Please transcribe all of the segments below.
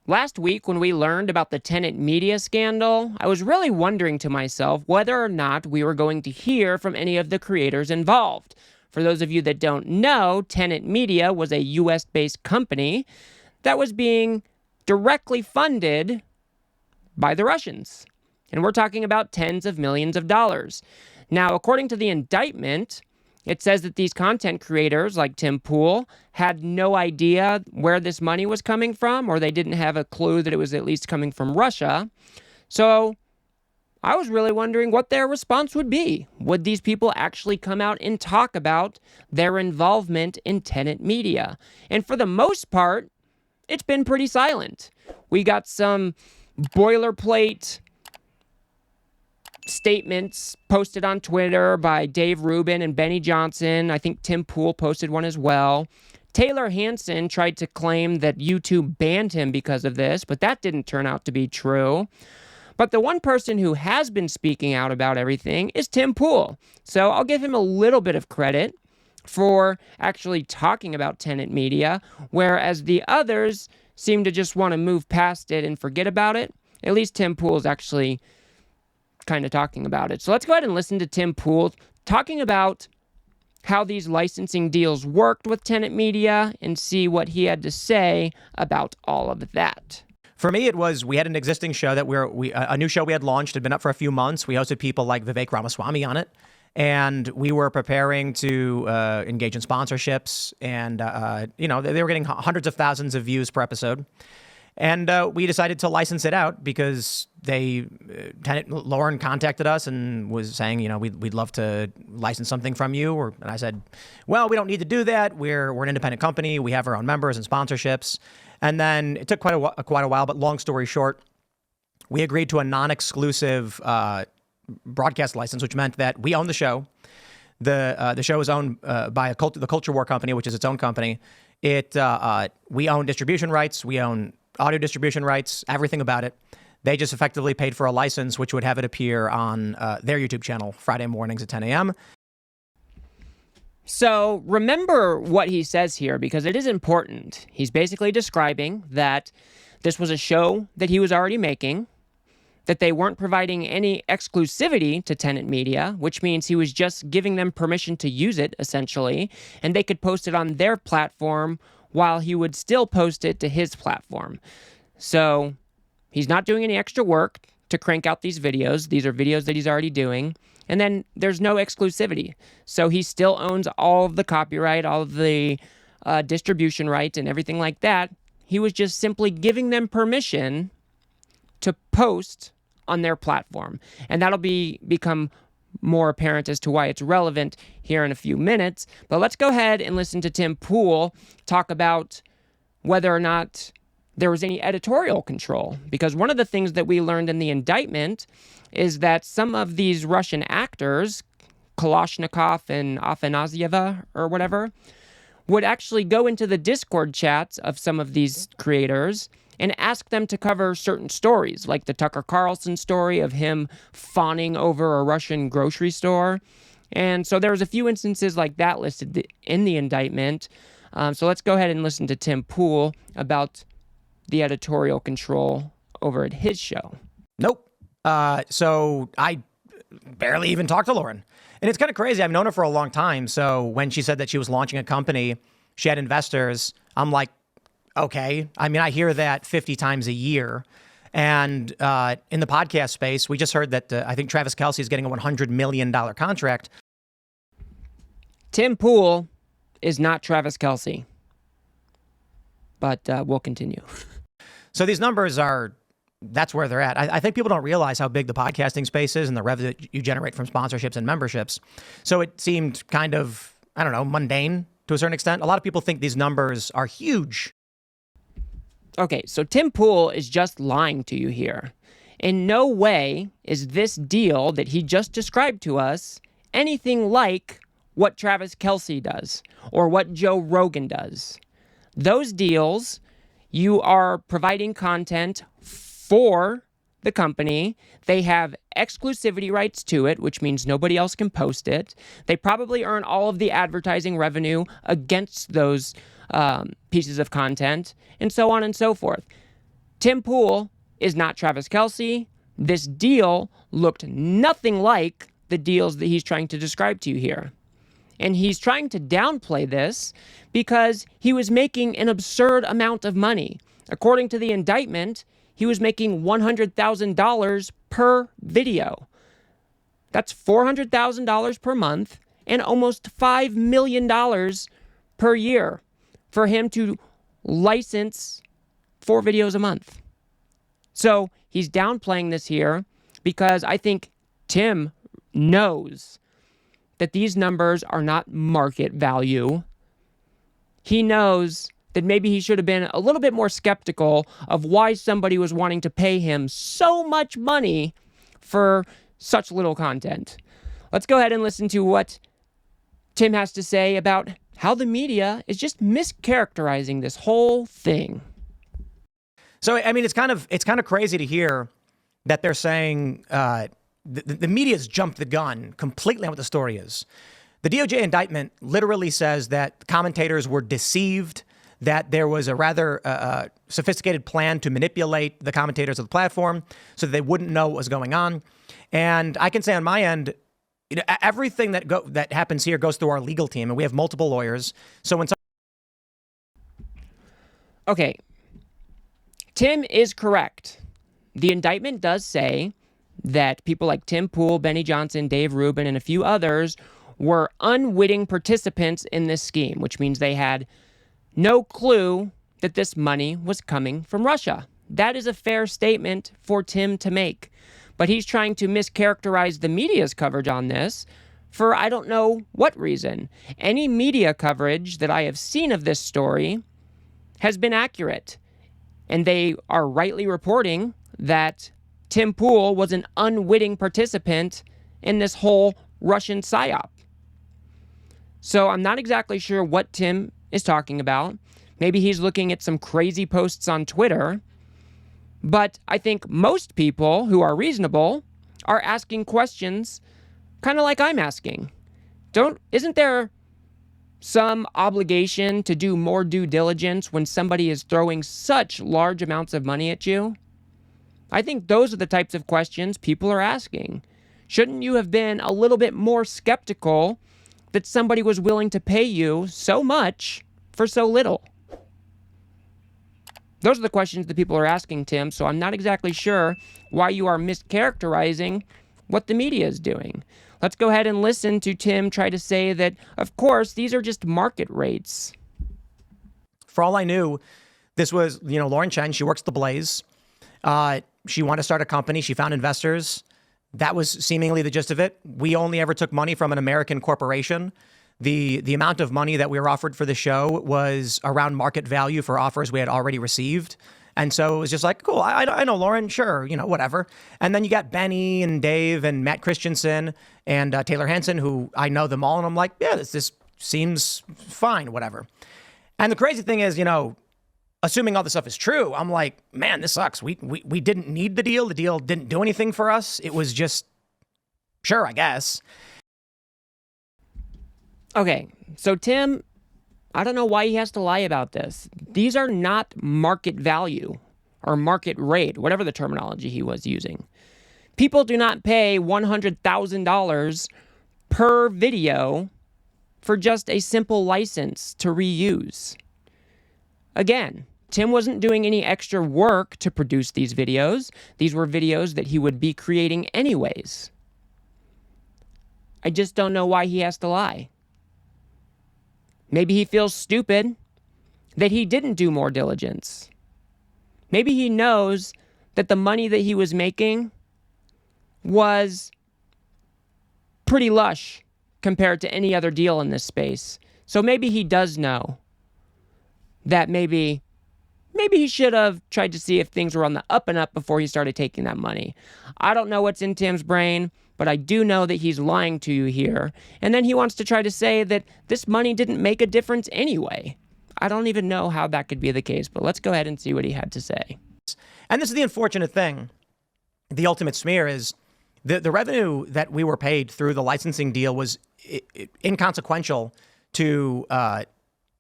Last week, when we learned about the Tenet Media scandal, I was really wondering to myself whether or not we were going to hear from any of the creators involved. For those of you that don't know, Tenet Media was a US-based company that was being directly funded by the Russians. And we're talking about tens of millions of dollars. Now, according to the indictment, it says that these content creators, like Tim Pool, had no idea where this money was coming from, or they didn't have a clue that it was at least coming from Russia. So I was really wondering what their response would be. Would these people actually come out and talk about their involvement in Tenet Media? And for the most part, it's been pretty silent. We got some boilerplate statements posted on Twitter by Dave Rubin and Benny Johnson. I think Tim Pool posted one as well. Taylor Hansen tried to claim that YouTube banned him because of this, but that didn't turn out to be true. But the one person who has been speaking out about everything is Tim Pool. So I'll give him a little bit of credit for actually talking about Tenet Media, whereas the others seem to just want to move past it and forget about it. At least Tim Pool is actually kind of talking about it. So let's go ahead and listen to Tim Pool talking about how these licensing deals worked with Tenet Media and see what he had to say about all of that. For me, it was, we had an existing show that a new show we had launched, had been up for a few months. We hosted people like Vivek Ramaswamy on it. And we were preparing to engage in sponsorships. And, they were getting hundreds of thousands of views per episode. And we decided to license it out because Lauren contacted us and was saying, we'd love to license something from you. And I said, well, we don't need to do that. We're an independent company. We have our own members and sponsorships. And then it took quite a while, but long story short, we agreed to a non-exclusive broadcast license, which meant that we own the show. The show is owned by the Culture War Company, which is its own company. We own distribution rights. We own audio distribution rights, everything about it. They just effectively paid for a license, which would have it appear on their YouTube channel Friday mornings at 10 a.m. So remember what he says here, because it is important. He's basically describing that this was a show that he was already making, that they weren't providing any exclusivity to Tenet Media, which means he was just giving them permission to use it, essentially, and they could post it on their platform while he would still post it to his platform. So he's not doing any extra work to crank out these videos. These are videos that he's already doing. And then there's no exclusivity. So he still owns all of the copyright, all of the distribution rights and everything like that. He was just simply giving them permission to post on their platform. And that'll become more apparent as to why it's relevant here in a few minutes. But let's go ahead and listen to Tim Pool talk about whether or not there was any editorial control. Because one of the things that we learned in the indictment is that some of these Russian actors, Kalashnikov and Afanasyeva or whatever, would actually go into the Discord chats of some of these creators and ask them to cover certain stories, like the Tucker Carlson story of him fawning over a Russian grocery store. And so there was a few instances like that listed in the indictment. So let's go ahead and listen to Tim Pool about the editorial control over at his show. Nope. So I barely even talked to Lauren. And it's kind of crazy. I've known her for a long time. So when she said that she was launching a company, she had investors, I'm like, okay. I mean, I hear that 50 times a year. And in the podcast space, we just heard that I think Travis Kelce is getting a $100 million contract. Tim Pool is not Travis Kelce. But we'll continue. So these numbers that's where they're at. I think people don't realize how big the podcasting space is and the revenue that you generate from sponsorships and memberships. So it seemed kind of, mundane to a certain extent. A lot of people think these numbers are huge. Okay, so Tim Pool is just lying to you here. In no way is this deal that he just described to us anything like what Travis Kelce does or what Joe Rogan does. Those deals, you are providing content for the company. They have exclusivity rights to it, which means nobody else can post it. They probably earn all of the advertising revenue against those pieces of content, and so on and so forth. Tim Pool is not Travis Kelce. This deal looked nothing like the deals that he's trying to describe to you here. And he's trying to downplay this because he was making an absurd amount of money. According to the indictment, he was making $100,000 per video. That's $400,000 per month and almost $5 million per year for him to license 4 videos a month. So he's downplaying this here because I think Tim knows that these numbers are not market value. He knows that maybe he should have been a little bit more skeptical of why somebody was wanting to pay him so much money for such little content. Let's go ahead and listen to what Tim has to say about how the media is just mischaracterizing this whole thing. So, I mean, it's kind of crazy to hear that they're saying the media's jumped the gun completely on what the story is. The DOJ indictment literally says that commentators were deceived, that there was a rather sophisticated plan to manipulate the commentators of the platform so that they wouldn't know what was going on. And I can say on my end, you know, everything that happens here goes through our legal team, and we have multiple lawyers. So when Okay, Tim is correct. The indictment does say that people like Tim Pool, Benny Johnson, Dave Rubin, and a few others were unwitting participants in this scheme, which means they had no clue that this money was coming from Russia. That is a fair statement for Tim to make. But he's trying to mischaracterize the media's coverage on this for I don't know what reason. Any media coverage that I have seen of this story has been accurate. And they are rightly reporting that Tim Pool was an unwitting participant in this whole Russian psyop. So I'm not exactly sure what Tim is talking about. Maybe he's looking at some crazy posts on Twitter. But I think most people who are reasonable are asking questions kind of like I'm asking. Isn't there some obligation to do more due diligence when somebody is throwing such large amounts of money at you? I think those are the types of questions people are asking. Shouldn't you have been a little bit more skeptical that somebody was willing to pay you so much for so little? Those are the questions that people are asking, Tim, so I'm not exactly sure why you are mischaracterizing what the media is doing. Let's go ahead and listen to Tim try to say that, of course, these are just market rates. For all I knew, this was, Lauren Chen. She works at The Blaze. She wanted to start a company. She found investors. That was seemingly the gist of it. We only ever took money from an American corporation. The amount of money that we were offered for the show was around market value for offers we had already received. And so it was just like, cool, I know Lauren, sure, whatever. And then you got Benny and Dave and Matt Christensen and Taylor Hansen, who I know them all. And I'm like, yeah, this seems fine, whatever. And the crazy thing is, assuming all this stuff is true, I'm like, man, this sucks. We didn't need the deal. The deal didn't do anything for us. It was just, sure, I guess. Okay, so Tim, I don't know why he has to lie about this. These are not market value or market rate, whatever the terminology he was using. People do not pay $100,000 per video for just a simple license to reuse. Again, Tim wasn't doing any extra work to produce these videos. These were videos that he would be creating anyways. I just don't know why he has to lie. Maybe he feels stupid that he didn't do more diligence. Maybe he knows that the money that he was making was pretty lush compared to any other deal in this space. So maybe he does know that maybe he should have tried to see if things were on the up and up before he started taking that money. I don't know what's in Tim's brain, but I do know that he's lying to you here. And then he wants to try to say that this money didn't make a difference anyway. I don't even know how that could be the case, but let's go ahead and see what he had to say. And this is the unfortunate thing. The ultimate smear is the revenue that we were paid through the licensing deal was inconsequential to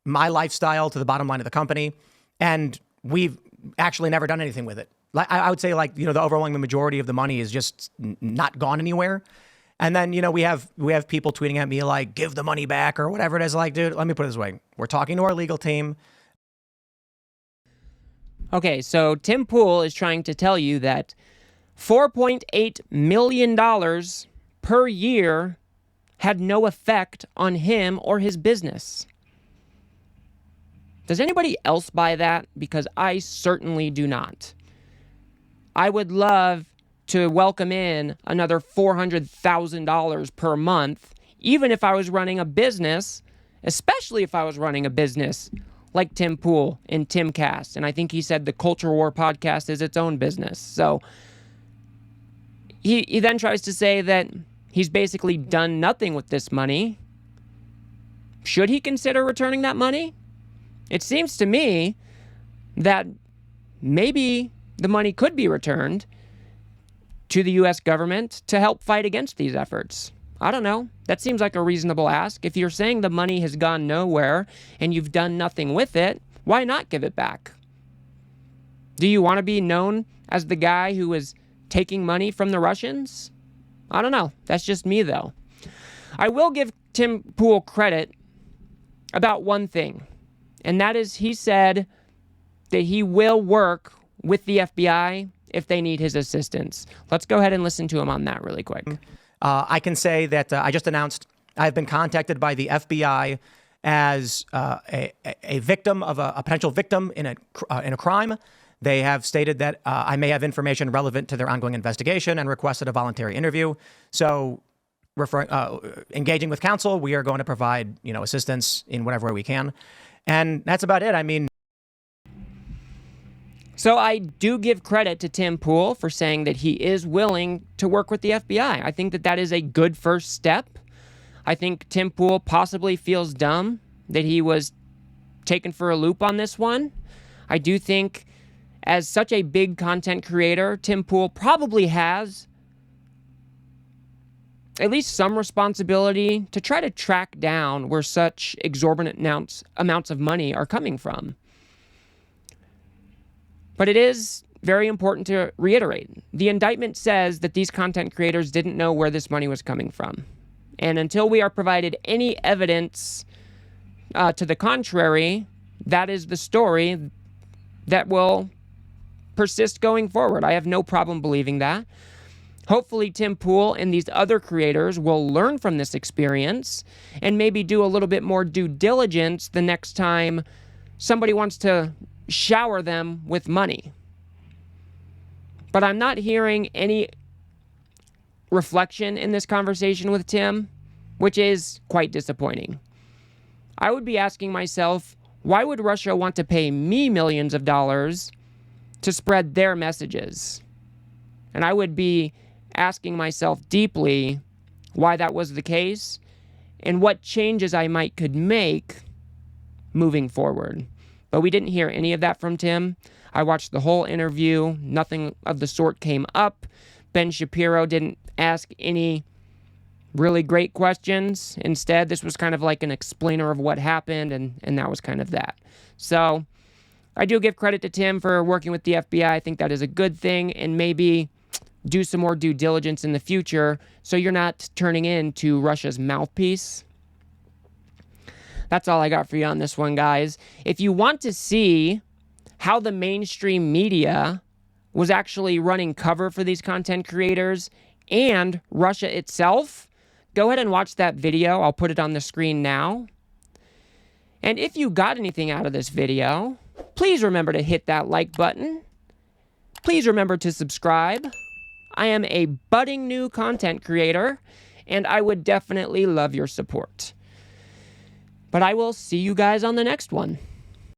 my lifestyle, to the bottom line of the company. And we've actually never done anything with it. Like I would say, like, the overwhelming majority of the money is just not gone anywhere. And then, we have people tweeting at me like, give the money back or whatever it is. Like, dude, let me put it this way. We're talking to our legal team. Okay, so Tim Pool is trying to tell you that $4.8 million per year had no effect on him or his business. Does anybody else buy that? Because I certainly do not. I would love to welcome in another $400,000 per month, even if I was running a business, especially if I was running a business like Tim Pool and Timcast. And I think he said the Culture War podcast is its own business. So he then tries to say that he's basically done nothing with this money. Should he consider returning that money? It seems to me that maybe the money could be returned to the U.S. government to help fight against these efforts. I don't know. That seems like a reasonable ask. If you're saying the money has gone nowhere and you've done nothing with it, why not give it back? Do you want to be known as the guy who is taking money from the Russians? I don't know. That's just me, though. I will give Tim Pool credit about one thing, and that is he said that he will work with the FBI if they need his assistance. Let's go ahead and listen to him on that really quick. I can say that I just announced I've been contacted by the FBI as a victim of a potential victim in a crime. They have stated that I may have information relevant to their ongoing investigation and requested a voluntary interview. So, engaging with counsel, we are going to provide assistance in whatever way we can, and that's about it. I mean. So I do give credit to Tim Pool for saying that he is willing to work with the FBI. I think that that is a good first step. I think Tim Pool possibly feels dumb that he was taken for a loop on this one. I do think as such a big content creator, Tim Pool probably has at least some responsibility to try to track down where such exorbitant amounts of money are coming from. But it is very important to reiterate. The indictment says that these content creators didn't know where this money was coming from. And until we are provided any evidence to the contrary, that is the story that will persist going forward. I have no problem believing that. Hopefully, Tim Pool and these other creators will learn from this experience and maybe do a little bit more due diligence the next time somebody wants to shower them with money. But I'm not hearing any reflection in this conversation with Tim, which is quite disappointing. I would be asking myself, why would Russia want to pay me millions of dollars to spread their messages? And I would be asking myself deeply why that was the case and what changes I could make moving forward. But we didn't hear any of that from Tim. I watched the whole interview. Nothing of the sort came up. Ben Shapiro didn't ask any really great questions. Instead, this was kind of like an explainer of what happened, and that was kind of that. So I do give credit to Tim for working with the FBI. I think that is a good thing, and maybe do some more due diligence in the future so you're not turning into Russia's mouthpiece. That's all I got for you on this one, guys. If you want to see how the mainstream media was actually running cover for these content creators and Russia itself, go ahead and watch that video. I'll put it on the screen now. And if you got anything out of this video, please remember to hit that like button. Please remember to subscribe. I am a budding new content creator, and I would definitely love your support. But I will see you guys on the next one.